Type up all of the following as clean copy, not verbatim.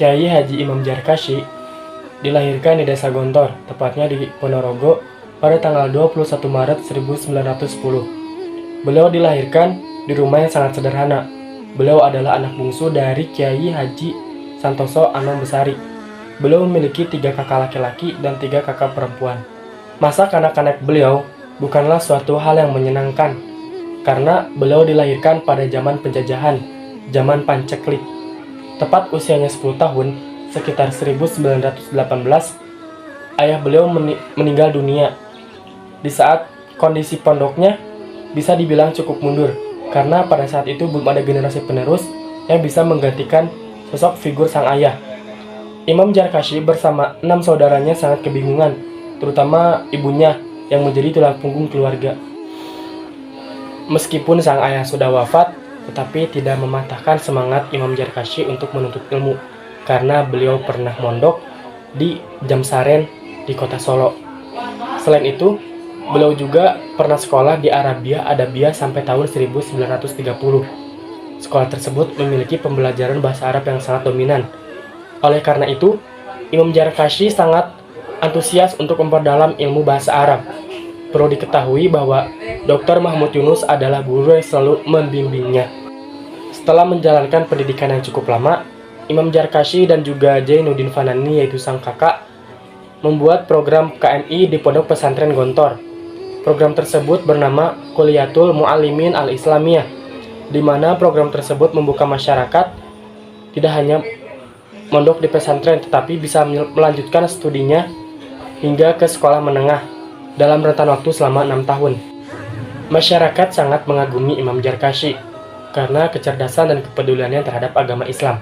Kiai Haji Imam Zarkashi dilahirkan di Desa Gontor, tepatnya di Ponorogo, pada tanggal 21 Maret 1910. Beliau dilahirkan di rumah yang sangat sederhana. Beliau adalah anak bungsu dari Kiai Haji Santoso Anom Besari. Beliau memiliki 3 kakak laki-laki dan 3 kakak perempuan. Masa kanak-kanak beliau bukanlah suatu hal yang menyenangkan, karena beliau dilahirkan pada zaman penjajahan, zaman Panceklik. Tepat usianya 10 tahun, sekitar 1918, ayah beliau meninggal dunia. Di saat kondisi pondoknya bisa dibilang cukup mundur, karena pada saat itu belum ada generasi penerus yang bisa menggantikan sosok figur sang ayah. Imam Zarkashi bersama 6 saudaranya sangat kebingungan, terutama ibunya yang menjadi tulang punggung keluarga. Meskipun sang ayah sudah wafat, tetapi tidak mematahkan semangat Imam Zarkashi untuk menuntut ilmu, karena beliau pernah mondok di Jamsaren di kota Solo. Selain itu, beliau juga pernah sekolah di Arabia Adabiyah sampai tahun 1930. Sekolah tersebut memiliki pembelajaran bahasa Arab yang sangat dominan. Oleh karena itu, Imam Zarkashi sangat antusias untuk memperdalam ilmu bahasa Arab. Perlu diketahui bahwa Dr. Mahmud Yunus adalah guru yang selalu membimbingnya. Setelah menjalankan pendidikan yang cukup lama, Imam Zarkashi dan juga Zainuddin Fanani, yaitu sang kakak, membuat program KMI di Pondok Pesantren Gontor. Program tersebut bernama Kuliyatul Muallimin Al-Islamiyah, di mana program tersebut membuka masyarakat tidak hanya mondok di pesantren, tetapi bisa melanjutkan studinya hingga ke sekolah menengah dalam rentan waktu selama 6 tahun. Masyarakat sangat mengagumi Imam Zarkashi karena kecerdasan dan kepeduliannya terhadap agama Islam.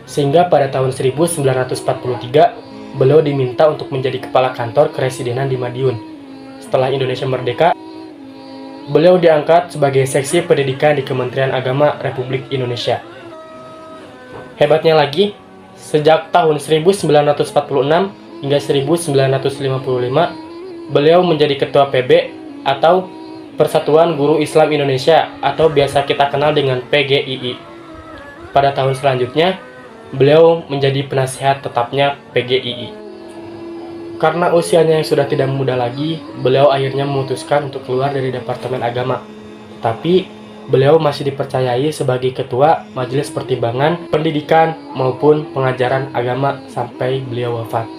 Sehingga pada tahun 1943, beliau diminta untuk menjadi kepala kantor keresidenan di Madiun. Setelah Indonesia merdeka, beliau diangkat sebagai seksi pendidikan di Kementerian Agama Republik Indonesia. Hebatnya lagi, sejak tahun 1946 hingga 1955, beliau menjadi ketua PB atau Persatuan Guru Islam Indonesia atau biasa kita kenal dengan PGII. Pada tahun selanjutnya, beliau menjadi penasihat tetapnya PGII. Karena usianya yang sudah tidak muda lagi, beliau akhirnya memutuskan untuk keluar dari Departemen Agama. Tapi, beliau masih dipercayai sebagai Ketua Majelis Pertimbangan Pendidikan maupun Pengajaran Agama sampai beliau wafat.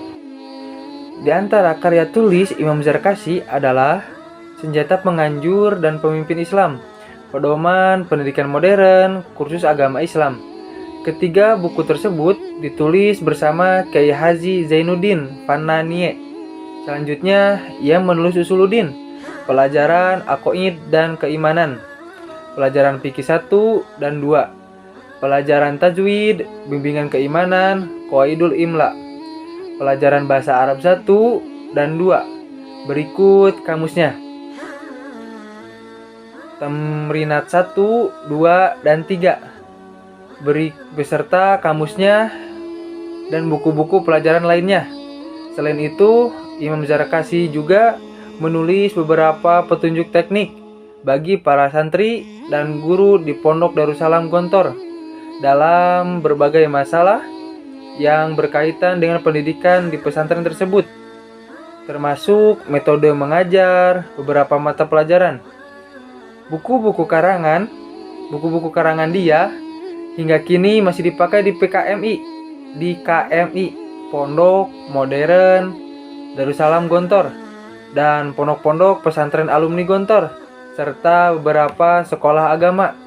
Di antara karya tulis Imam Zarkashi adalah Senjata Penganjur dan Pemimpin Islam, Pedoman Pendidikan Modern, Kursus Agama Islam. Ketiga buku tersebut ditulis bersama Kiai Haji Zainuddin Fanani. Selanjutnya, ia menulis Usuluddin, Pelajaran Aqaid dan Keimanan, Pelajaran Fikih 1 dan 2, Pelajaran Tajwid, Bimbingan Keimanan, Qawaidul Imla, Pelajaran Bahasa Arab 1 dan 2. Berikut kamusnya. Tamrinat 1, 2, dan 3 beserta kamusnya dan buku-buku pelajaran lainnya. Selain itu, Imam Zarkashi juga menulis beberapa petunjuk teknik bagi para santri dan guru di Pondok Darussalam Gontor dalam berbagai masalah yang berkaitan dengan pendidikan di pesantren tersebut, termasuk metode mengajar, beberapa mata pelajaran. Buku-buku karangan dia hingga kini masih dipakai di KMI, Pondok Modern Darussalam Gontor, dan pondok-pondok pesantren alumni Gontor, serta beberapa sekolah agama.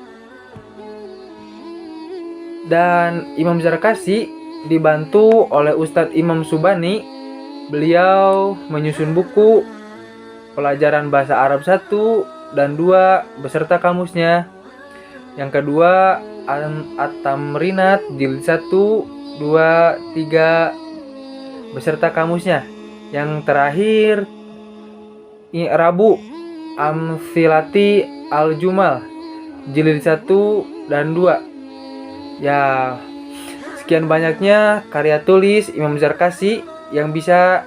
Dan Imam Zarkashi dibantu oleh Ustadz Imam Subani. Beliau menyusun buku Pelajaran Bahasa Arab 1 dan 2 beserta kamusnya. Yang kedua, At-Tamrinat Jilid 1, 2, 3 beserta kamusnya. Yang terakhir, I'rabu Amthilati Al-Jumal Jilid 1 dan 2. Ya, sekian banyaknya karya tulis Imam Zarkashi yang bisa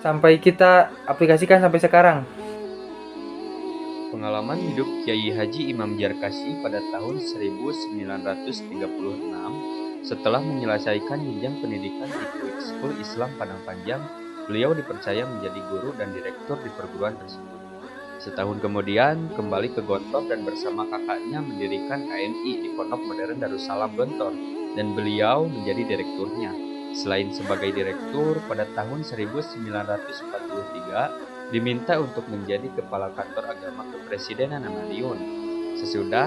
sampai kita aplikasikan sampai sekarang. Pengalaman hidup Kiai Haji Imam Zarkashi pada tahun 1936 Setelah menyelesaikan jenjang pendidikan di Quick School Islam Padang Panjang, beliau dipercaya menjadi guru dan direktur di perguruan tersebut. Setahun kemudian, kembali ke Gontor dan bersama kakaknya mendirikan KMI di Pondok Modern Darussalam Gontor, dan beliau menjadi direkturnya. Selain sebagai direktur, pada tahun 1943 diminta untuk menjadi kepala kantor agama kepresidenan Madiun. Sesudah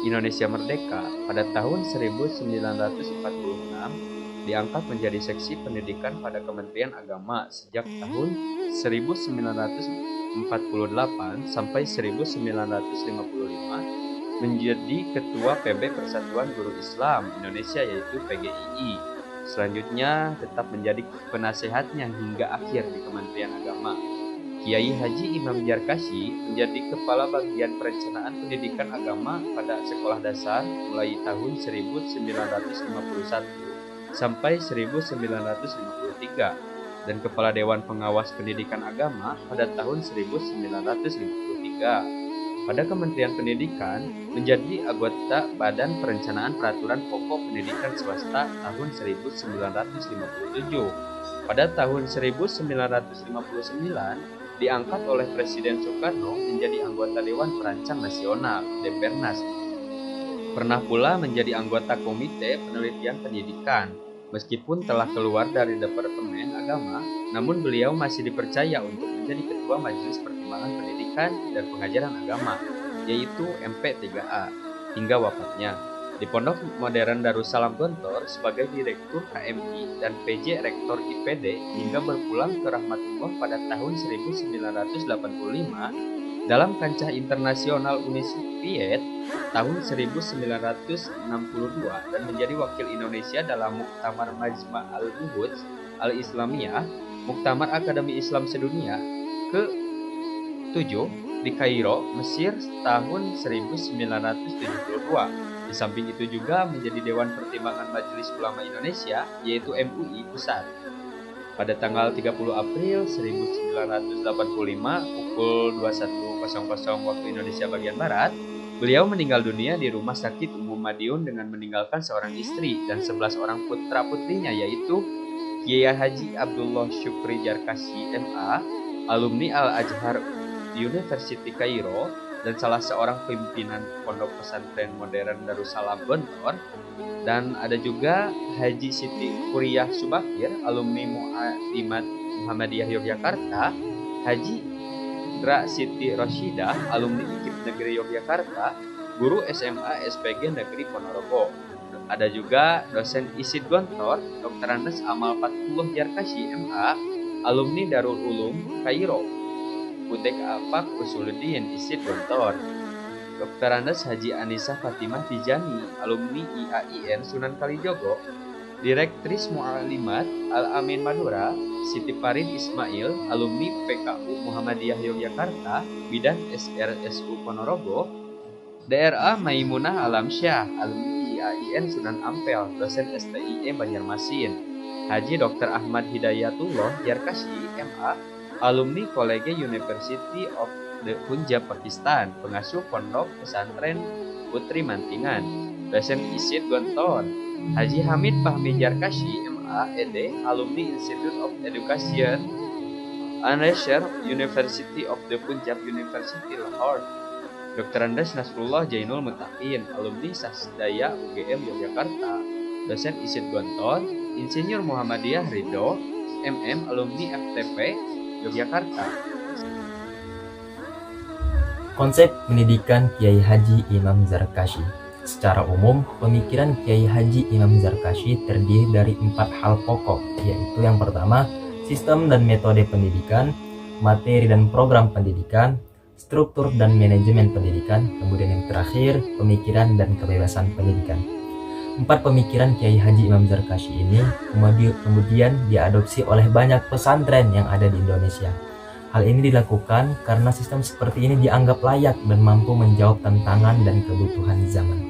Indonesia merdeka, pada tahun 1946 diangkat menjadi seksi pendidikan pada Kementerian Agama sejak tahun 1948 sampai 1955 menjadi Ketua PB Persatuan Guru Islam Indonesia yaitu PGII. Selanjutnya tetap menjadi penasehatnya hingga akhir di Kementerian Agama. Kiai Haji Imam Jarkashi menjadi Kepala Bagian Perencanaan Pendidikan Agama pada sekolah dasar mulai tahun 1951 sampai 1953 dan Kepala Dewan Pengawas Pendidikan Agama pada tahun 1953. Pada Kementerian Pendidikan menjadi anggota Badan Perencanaan Peraturan Pokok Pendidikan Swasta tahun 1957. Pada tahun 1959 diangkat oleh Presiden Soekarno menjadi anggota Dewan Perancang Nasional (Depernas). Pernah pula menjadi anggota Komite Penelitian Pendidikan. Meskipun telah keluar dari Departemen Agama, namun beliau masih dipercaya untuk menjadi Ketua Majelis Pertimbangan Pendidikan dan Pengajaran Agama, yaitu MP3A, hingga wafatnya. Di Pondok Modern Darussalam Gontor sebagai Direktur KMI dan PJ Rektor IPD hingga berpulang ke rahmatullah pada tahun 1985 dalam kancah internasional Uni Soviet tahun 1962 dan menjadi wakil Indonesia dalam Muktamar Majma' al-Buhut al-Islamiyah, Muktamar Akademi Islam Sedunia ke-7 di Kairo, Mesir tahun 1972. Di samping itu juga menjadi Dewan Pertimbangan Majelis Ulama Indonesia yaitu MUI Pusat. Pada tanggal 30 April 1985 pukul 21.00 waktu Indonesia bagian Barat, beliau meninggal dunia di Rumah Sakit Umum Madiun dengan meninggalkan seorang istri dan 11 orang putra-putrinya yaitu Kiai Haji Abdullah Syukri Jarkashi MA, alumni Al-Azhar University Kairo dan salah seorang pimpinan Pondok Pesantren Modern Darussalam Gontor, dan ada juga Haji Siti Kuryah Subakir, alumni Mu'adimat Muhammadiyah Yogyakarta, Haji Ra Siti Rosyidah, alumni IKIP Negeri Yogyakarta, guru SMA SPG Negeri Ponorogo. Ada juga dosen ISID Gontor, Dr. Andes Amal Fatullah Jarkashi MA, alumni Darul Ulum Kairo, Butek Afak Usuluddin ISID Gontor. Dr. Andes Haji Anissa Fatimah Tijani, alumni IAIN Sunan Kalijogo, Direktris Mu'alimat Al-Amin Madura, Siti Farid Ismail, alumni PKU Muhammadiyah Yogyakarta, Bidan SRSU Ponorogo, DRA Maimunah Alamsyah, alumni IAIN Sunan Ampel, dosen STIE Banjarmasin, Haji Dr. Ahmad Hidayatullah Jarkashi MA, alumni Kolege University of the Punjab Pakistan, pengasuh Pondok Pesantren Putri Mantingan, dosen ISID Gontor, Haji Hamid Fahmi Jarkashi MA ED, alumni Institute of Education and Research University of the Punjab University Lahore, Dr. Andes Nasrullah Jainul Mutakin, alumni Sasdaya UGM Yogyakarta, dosen ISID Gontor, Insinyur Muhammadiyah Ridho MM, alumni FTP Yogyakarta. Konsep pendidikan Kiai Haji Imam Zarkashi. Secara umum, pemikiran Kiai Haji Imam Zarkashi terdiri dari 4 hal pokok, yaitu yang pertama, sistem dan metode pendidikan, materi dan program pendidikan, struktur dan manajemen pendidikan, kemudian yang terakhir, pemikiran dan kebebasan pendidikan. 4 pemikiran Kiai Haji Imam Zarkashi ini kemudian diadopsi oleh banyak pesantren yang ada di Indonesia. Hal ini dilakukan karena sistem seperti ini dianggap layak dan mampu menjawab tantangan dan kebutuhan zaman.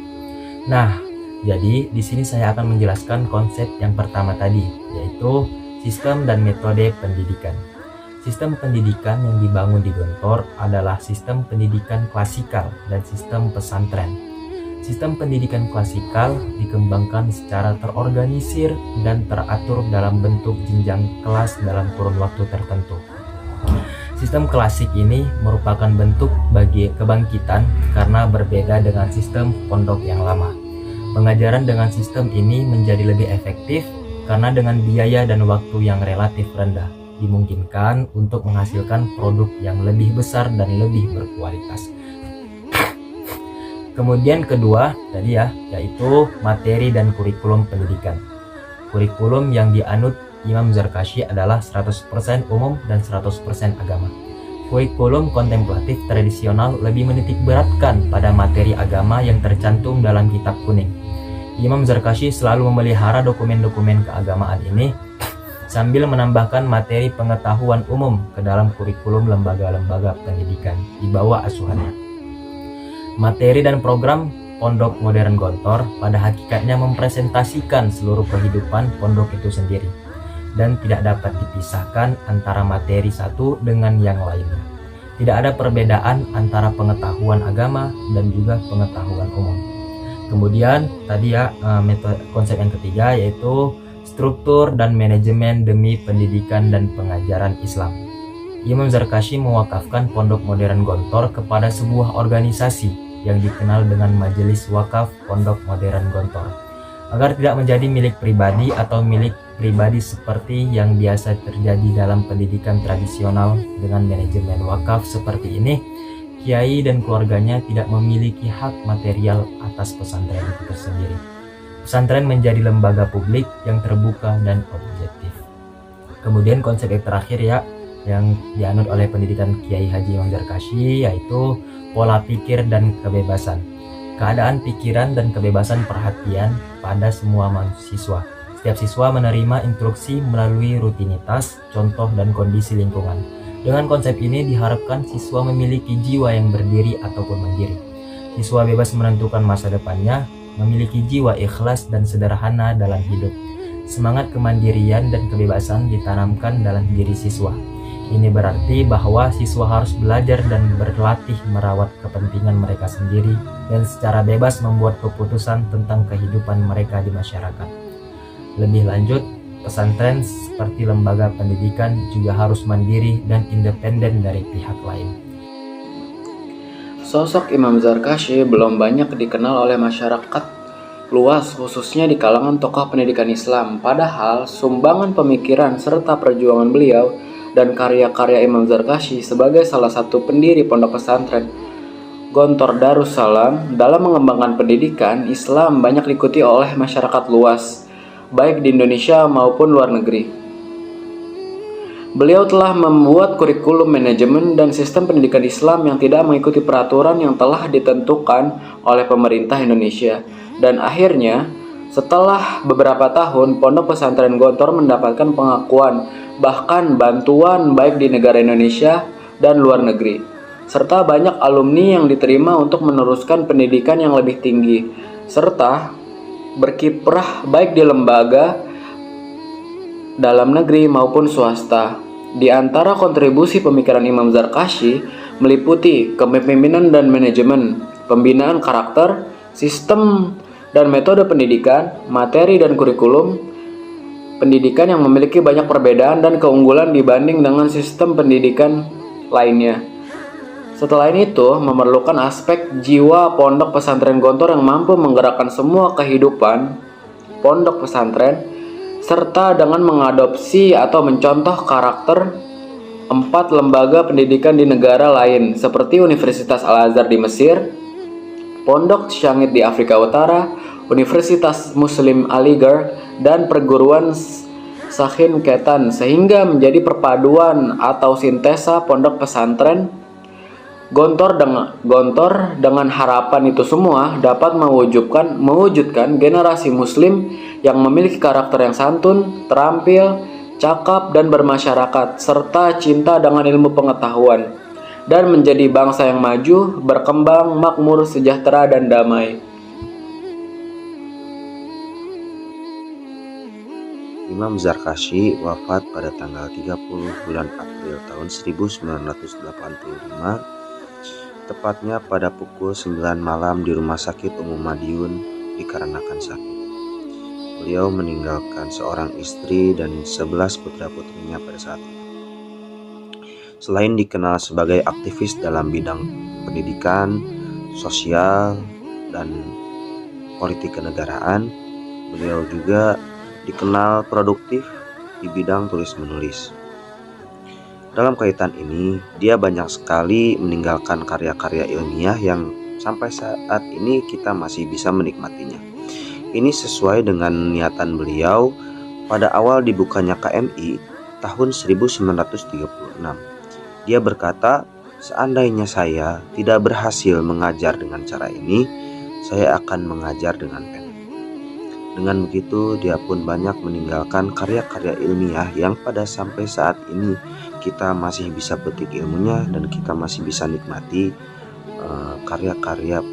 Nah, jadi di sini saya akan menjelaskan konsep yang pertama tadi, yaitu sistem dan metode pendidikan. Sistem pendidikan yang dibangun di Gontor adalah sistem pendidikan klasikal dan sistem pesantren. Sistem pendidikan klasikal dikembangkan secara terorganisir dan teratur dalam bentuk jenjang kelas dalam kurun waktu tertentu. Sistem klasik ini merupakan bentuk bagi kebangkitan karena berbeda dengan sistem pondok yang lama. Pengajaran dengan sistem ini menjadi lebih efektif karena dengan biaya dan waktu yang relatif rendah, dimungkinkan untuk menghasilkan produk yang lebih besar dan lebih berkualitas. Kemudian kedua tadi yaitu materi dan kurikulum pendidikan. Kurikulum yang dianut Imam Zarkashi adalah 100% umum dan 100% agama. Kurikulum kontemplatif tradisional lebih menitik beratkan pada materi agama yang tercantum dalam kitab kuning. Imam Zarkashi selalu memelihara dokumen-dokumen keagamaan ini sambil menambahkan materi pengetahuan umum ke dalam kurikulum lembaga-lembaga pendidikan di bawah asuhannya. Materi dan program Pondok Modern Gontor pada hakikatnya mempresentasikan seluruh kehidupan pondok itu sendiri dan tidak dapat dipisahkan antara materi satu dengan yang lainnya. Tidak ada perbedaan antara pengetahuan agama dan juga pengetahuan umum. Kemudian tadi metode konsep yang ketiga yaitu struktur dan manajemen demi pendidikan dan pengajaran Islam. Imam Zarkashi mewakafkan Pondok Modern Gontor kepada sebuah organisasi yang dikenal dengan Majelis Wakaf Pondok Modern Gontor, agar tidak menjadi milik pribadi atau milik pribadi seperti yang biasa terjadi dalam pendidikan tradisional. Dengan manajemen wakaf seperti ini, kiai dan keluarganya tidak memiliki hak material atas pesantren itu tersendiri. Pesantren menjadi lembaga publik yang terbuka dan objektif. Kemudian konsep yang terakhir yang dianut oleh pendidikan Kiai Haji Imam Zarkashi yaitu pola pikir dan kebebasan. Keadaan pikiran dan kebebasan perhatian pada semua mahasiswa. Setiap siswa menerima instruksi melalui rutinitas, contoh, dan kondisi lingkungan. Dengan konsep ini diharapkan siswa memiliki jiwa yang berdiri ataupun mandiri. Siswa bebas menentukan masa depannya, memiliki jiwa ikhlas dan sederhana dalam hidup. Semangat kemandirian dan kebebasan ditanamkan dalam diri siswa. Ini berarti bahwa siswa harus belajar dan berlatih merawat kepentingan mereka sendiri dan secara bebas membuat keputusan tentang kehidupan mereka di masyarakat. Lebih lanjut, pesantren seperti lembaga pendidikan juga harus mandiri dan independen dari pihak lain. Sosok Imam Zarkashi belum banyak dikenal oleh masyarakat luas, khususnya di kalangan tokoh pendidikan Islam. Padahal, sumbangan pemikiran serta perjuangan beliau dan karya-karya Imam Zarkashi sebagai salah satu pendiri pondok pesantren Gontor Darussalam dalam mengembangkan pendidikan Islam banyak diikuti oleh masyarakat luas, baik di Indonesia maupun luar negeri. Beliau telah membuat kurikulum manajemen dan sistem pendidikan Islam yang tidak mengikuti peraturan yang telah ditentukan oleh pemerintah Indonesia. Dan akhirnya, setelah beberapa tahun, Pondok Pesantren Gontor mendapatkan pengakuan, bahkan bantuan baik di negara Indonesia dan luar negeri, serta banyak alumni yang diterima untuk meneruskan pendidikan yang lebih tinggi, serta berkiprah baik di lembaga dalam negeri maupun swasta. Di antara kontribusi pemikiran Imam Zarkashi meliputi kepemimpinan dan manajemen, pembinaan karakter, sistem dan metode pendidikan, materi dan kurikulum pendidikan yang memiliki banyak perbedaan dan keunggulan dibanding dengan sistem pendidikan lainnya. Setelah itu, memerlukan aspek jiwa pondok pesantren Gontor yang mampu menggerakkan semua kehidupan pondok pesantren, serta dengan mengadopsi atau mencontoh karakter 4 lembaga pendidikan di negara lain, seperti Universitas Al-Azhar di Mesir, Pondok Syangit di Afrika Utara, Universitas Muslim Aligarh, dan perguruan Sakhin Ketan, sehingga menjadi perpaduan atau sintesa pondok pesantren Gontor dengan harapan itu semua dapat mewujudkan generasi muslim yang memiliki karakter yang santun, terampil, cakap, dan bermasyarakat, serta cinta dengan ilmu pengetahuan, dan menjadi bangsa yang maju, berkembang, makmur, sejahtera, dan damai. Imam Zarkashi wafat pada tanggal 30 bulan April tahun 1985 tepatnya pada pukul 9 malam di Rumah Sakit Umum Madiun dikarenakan sakit. Beliau meninggalkan seorang istri dan 11 putra-putrinya pada saat itu. Selain dikenal sebagai aktivis dalam bidang pendidikan, sosial, dan politik kenegaraan, beliau juga dikenal produktif di bidang tulis-menulis. Dalam kaitan ini, dia banyak sekali meninggalkan karya-karya ilmiah yang sampai saat ini kita masih bisa menikmatinya. Ini sesuai dengan niatan beliau pada awal dibukanya KMI tahun 1936. Dia berkata, "Seandainya saya tidak berhasil mengajar dengan cara ini, saya akan mengajar dengan pen." Dengan begitu, dia pun banyak meninggalkan karya-karya ilmiah yang pada sampai saat ini kita masih bisa petik ilmunya dan kita masih bisa nikmati karya-karya